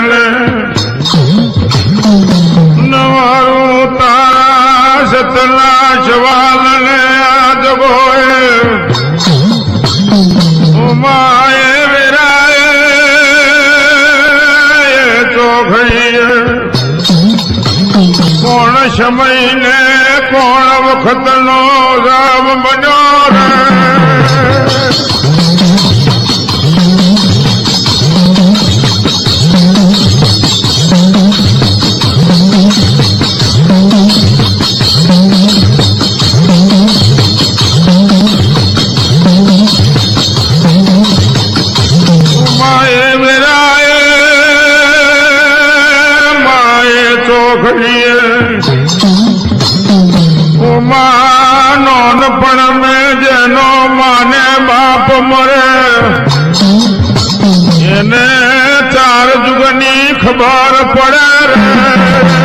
ને નવારું તારા સતના સવાલ ને આજ બોય ઉમાએ વેરાએ ચોઘડીએ કોણ સમય ને કોણ વખત નો રામ બન્યો રે નોનપણ મેં જેનો માને બાપ મરે એને ચાર જુગની ખબર પડે રે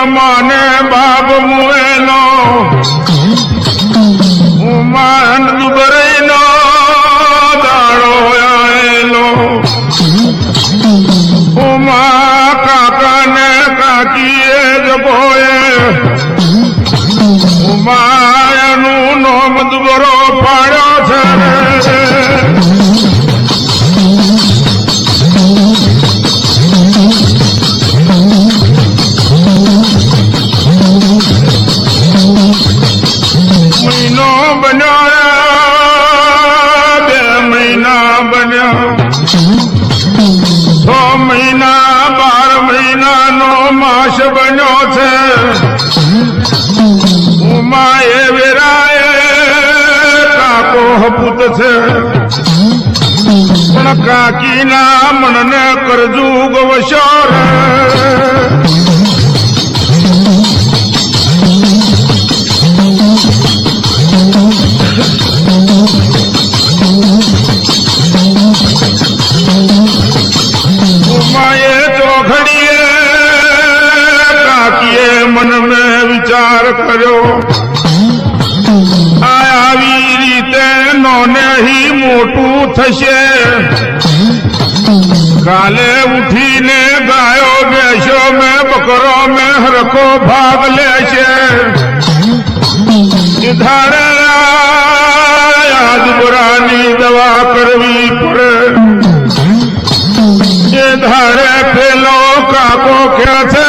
માને બાપ મુએનો ઉમાન દુબરેનો દાડો આવેલો ઉમા કાકાને કાકીએ જબોએ ઉમાનું નોમ દુબરો પાડ્યો છે બન્યો છે ઉમાએ વેરાએ કાકો હપૂત છે પણ કાકીના મનને કરજુ ગવશો ઉમાએ ચોઘડીએ મન મેં વિચાર કર્યો આવી રીતે નોને હી મોટું થશે કાલે ઉઠીને ગાયો બેસો મેં બકરો મેં હરખો ભાગ લેશે ધારે યાદબરાની દવા કરવી પડે એ ધારે પેલો કાકો કે છે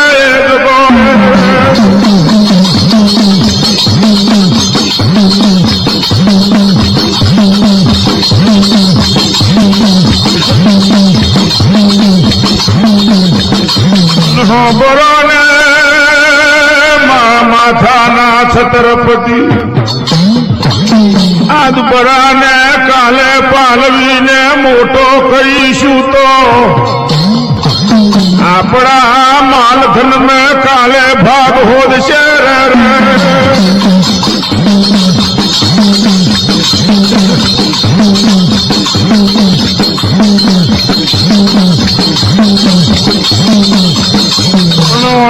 બરોને માથાના છત્રપતિ આજ બરાને કાલે પાલવીને મોટો કરીશું તો આપણા માલધન મેં કાલે ભાગ હોદશે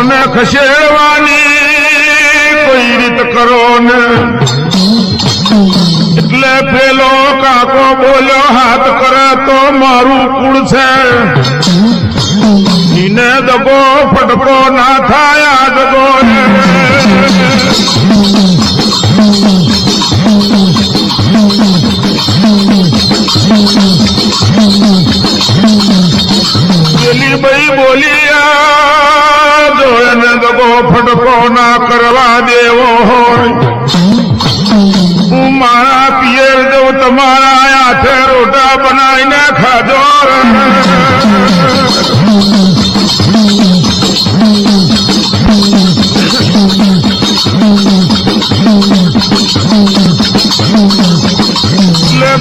ને ખસેડવાની કોઈ રીત કરો ને એટલે પેલો કાકો બોલ્યો હાથ કરે તો મારું કુળ છે એને દગો ફટકો ના થાય દગો પેલી ભાઈ બોલિયા જો એને દગો ફટકો ના કરવા દેવો હોય હું મારા પિયર જઉં તમારા હાથે રોટા બનાવીને ખાજો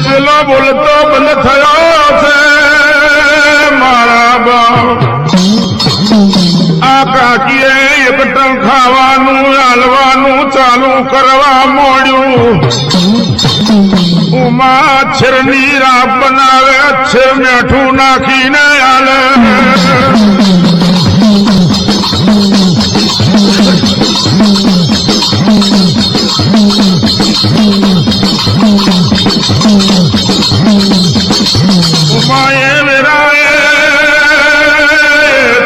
પેલો બોલતો બંધ થયો છે મારા બાપ આ કાકીએ એક પીવાનું કરવા મોડ્યું ઉમા છેરની રાપ બનાવે છે મેઠું નાખીને આલે ઉમાએ વેરાએ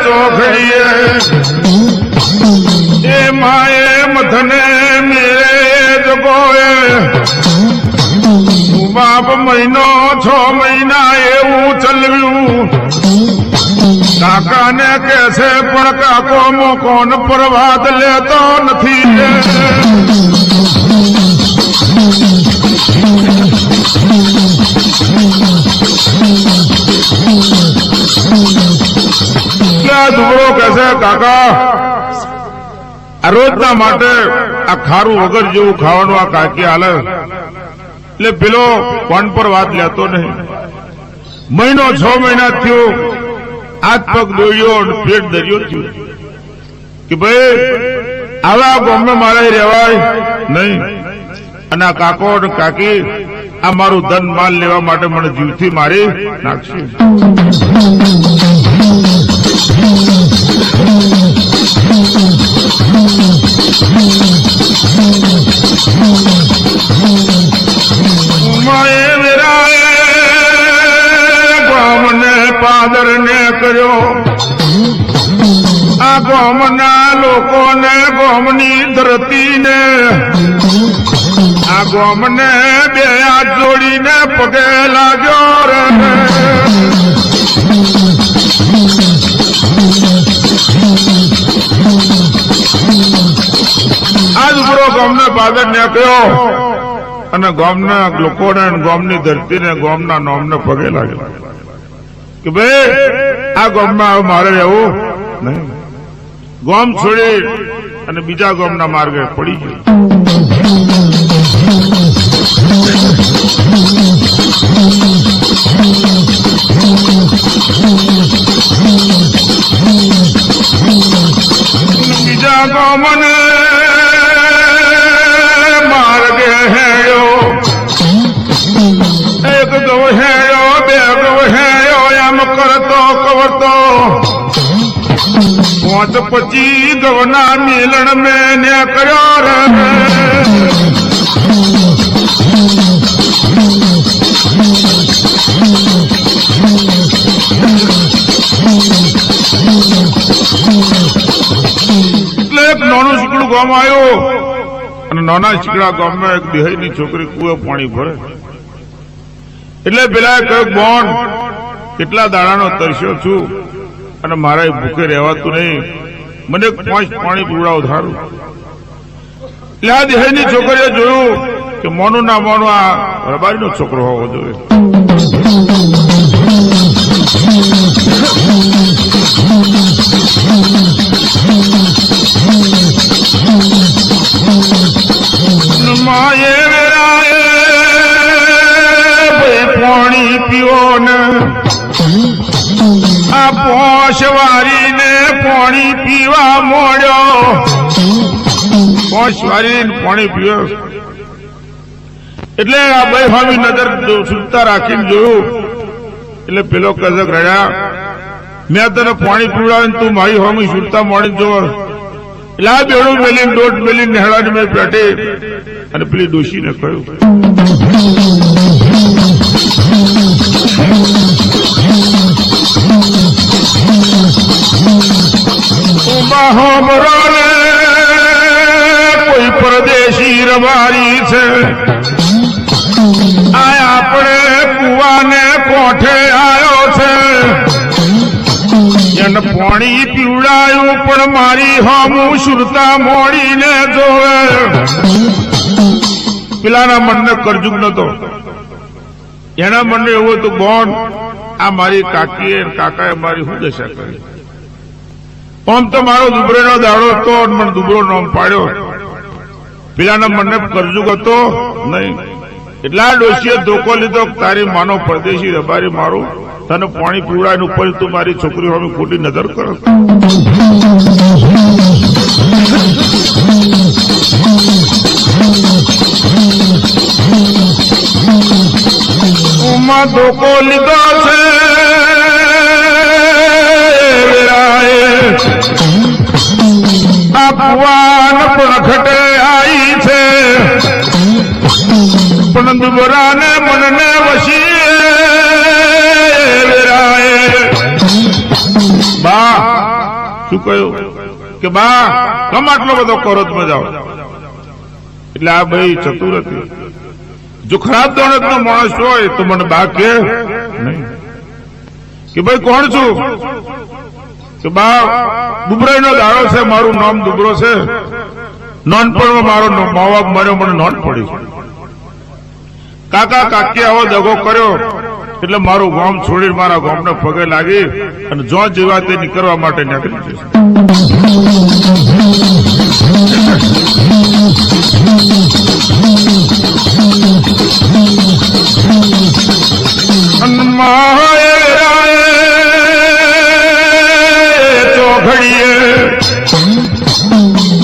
ચોખડીએ એ માએ મથને મેરે જગોએ બાપ મહિનો 6 મહિના એવું ચલવ્યું કાકાને કે છે પણ કાકો મોકોન પ્રવાદ લેતો નથી દુબળો કે છે કાકા આ રોજના માટે આ ખારું વગર જેવું ખાવાનું આ કાકી હાલે એટલે પેલો કોણ પર વાત લેતો નહીં મહિનો 6 મહિના થયો હાથ પગ દોડ્યો પેટ દરિયો થયું કે ભાઈ આવા ગામમાં મારે રહેવાય નહીં અને આ કાકો અને કાકી આ મારું ધન માલ લેવા માટે મને જીવથી મારી નાખશે ઉમાએ વેરાએ ગામને પાદરને કર્યો આ ગામના લોકોને ગામની ધરતીને આ ગામને 2 હાથ જોડીને પગે લાગ્યો રે આજ ઉપરો ગામને પાદર નાખ્યો અને ગામના લોકોને ગામની ધરતીને ગામના નોમને પગે લાગ્યો કે ભાઈ આ ગામમાં હવે મારે રહેવું નહીં ગામ છોડી અને બીજા ગામના માર્ગે પડી ગયો બીજા ગામને માર્ગે હેયો એક ગૌ હેયો 2 ગૌ હેયો એમ કરતો કવરતો 5-25 ગૌના મિલણ મેં કર્યો રે એટલે એક નાનું શીકડું ગામ આવ્યો અને નાના શીકડા ગામમાં એક બિહાઈની છોકરી કુએ પાણી ભરે એટલે પેલા કહ્યું બોન કેટલા દાડાનો તરસ્યો છું અને મારા ભૂખે રહેવાતું નહીં મને 5 પાણી પીવડાવો ધારું એટલે આ દેહાઈની છોકરીએ જોયું કે મોનું ના મોનું આ રબારીનો છોકરો હોવો જોઈએ માએ વેરાએ પાણી પીવો ને આ પોશ વારીને પાણી પીવા મોડ્યો પોશ વારીને પાણી પીવો એટલે આ બે સ્વામી નજર સુલતા રાખીને જોયું એટલે પેલો કજક રહ્યા મેં તને પાણી પીવડાવીને તું મારી સ્વામી સુલતા મોડી જો એટલે આ બેડું મેલીને દોઢ મેલીને નેહડાની મેં પેટે અને પેલી ડોશીને કહ્યું કોઈ પરદેશી રબારી છે આ આપણે કુવાને કોઠે આવ્યો છે એને પાણી પીવડાયું પણ મારી હામું સુરતા મોડીને જોવે પેલાના મનને કરજુક નતો એના મનને એવું હતું બોન આ મારી કાકીએ કાકાએ મારી શું દશા કરી આમ તો મારો દુબરેનો દાડો હતો મને દુબરો નામ પાડ્યો પેલાના મનને કરજુક હતો નહીં એટલા ડોશીએ ધોકો લીધો તારી માનો પરદેશી રબારી મારું તને પાણી પીવડાય ઉપર તું મારી છોકરી સામે ખોટી નજર કરો સોકો લીધો છે વેરાએ આ ભુવાન પણ ઘટે આવી છે પણ દુબરાને મનને વસી વેરાએ બા શું કહ્યું કે બા કમ આટલો બધો કોરતમાં જાઓ એટલે આ ભાઈ ચતુર હતી જો ખરાબ દોણત નો માણસ હોય તો મને બા કે નહીં કે ભાઈ કોણ છું કે બા દુબરાઈ નો દાડો છે મારું નામ દુબરો છે નાનપણમાં મારો મા બાપ મર્યો મને નોંધ પડી કાકા કાકી આવો દગો કર્યો એટલે મારું ગામ છોડી મારા ગામને પગે લાગી અને જો જેવા તે નીકળવા માટે નીકળી જશે ચોઘડીએ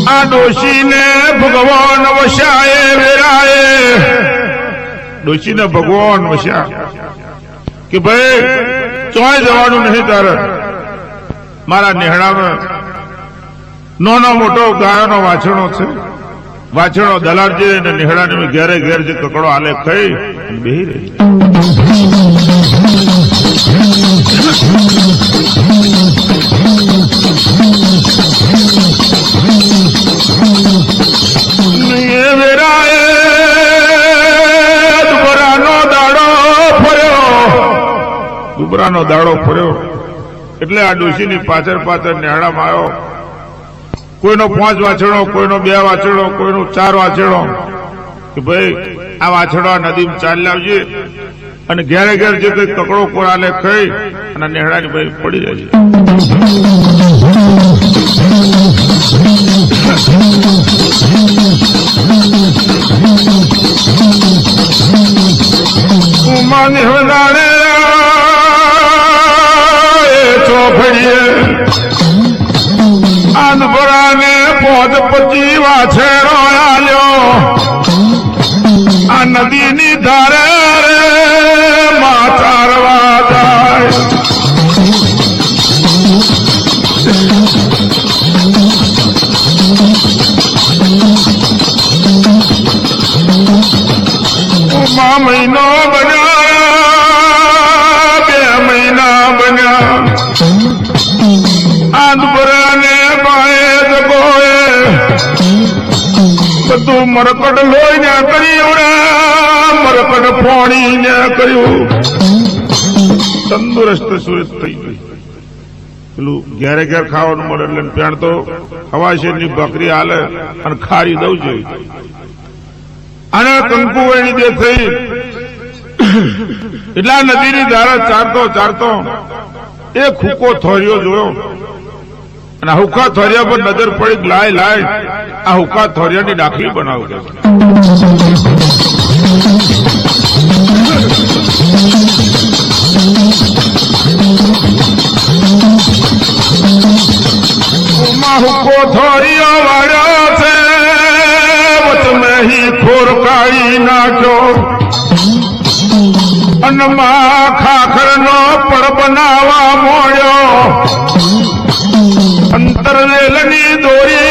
આ ડોશીને ભગવાન વસાએ વેરાએ ડોશીને ભગવાન વસ્યા કે ભાઈ ચોય જવાનું નહીં તારે મારા નેહડામાં નાનો મોટો ગાયોનો વાછણો છે વાછણો દલારજી અને નેહડાને ઘેરે ઘેર જે કકડો આલે ખાઈ બેહી રહી દુબરાનો દાડો ફર્યો એટલે આ ડોશીની પાછળ પાછળ નેહડામાં આવ્યો કોઈનો 5 વાછણો કોઈનો 2 વાછણો કોઈનો 4 વાછણો કે ભાઈ આ વાછણો આ નદીમાં ચાલી લાવજે અને ઘેરે ઘેર જે કઈ કકડો કોરાલે ખાઈ અને નેહડાની ભાઈ પડી જાય છે ઉમા નેહડાને ચોઘડીએ આંધભરાને 5-25 વાછેડો આલ્યો આ નદીની ધારે માં ચારવા જાય ઉમા મહિનો બન્યા 2 મહિના બન્યા આંધભરાને બાએ જગોએ બધું મરકડ લોહીને કર્યું મરકડ ફોડીને કર્યું તંદુરસ્ત સુરત થઈ ગઈ પેલું ઘેરે ઘેર ખાવાનું મળે એટલે પેણ તો હવાશેરની બકરી હાલે અને ખારી દઉં જોઈએ અને કંકુ એની જે થઈ એટલા નદીની ધારા ચારતો એક હુકો થોરિયો જોયો અને આ હુકા થોરિયા પર નજર પડી લાય આ હુકા થોરિયાની ડાકલી બનાવું કે હુકો થોરિયો વાળ્યો છે વચમે હી ખોર કાઢી નાખ્યો અને માં ખાખરનો પડ બનાવવા મોડ્યો અંતરવેલની દોરી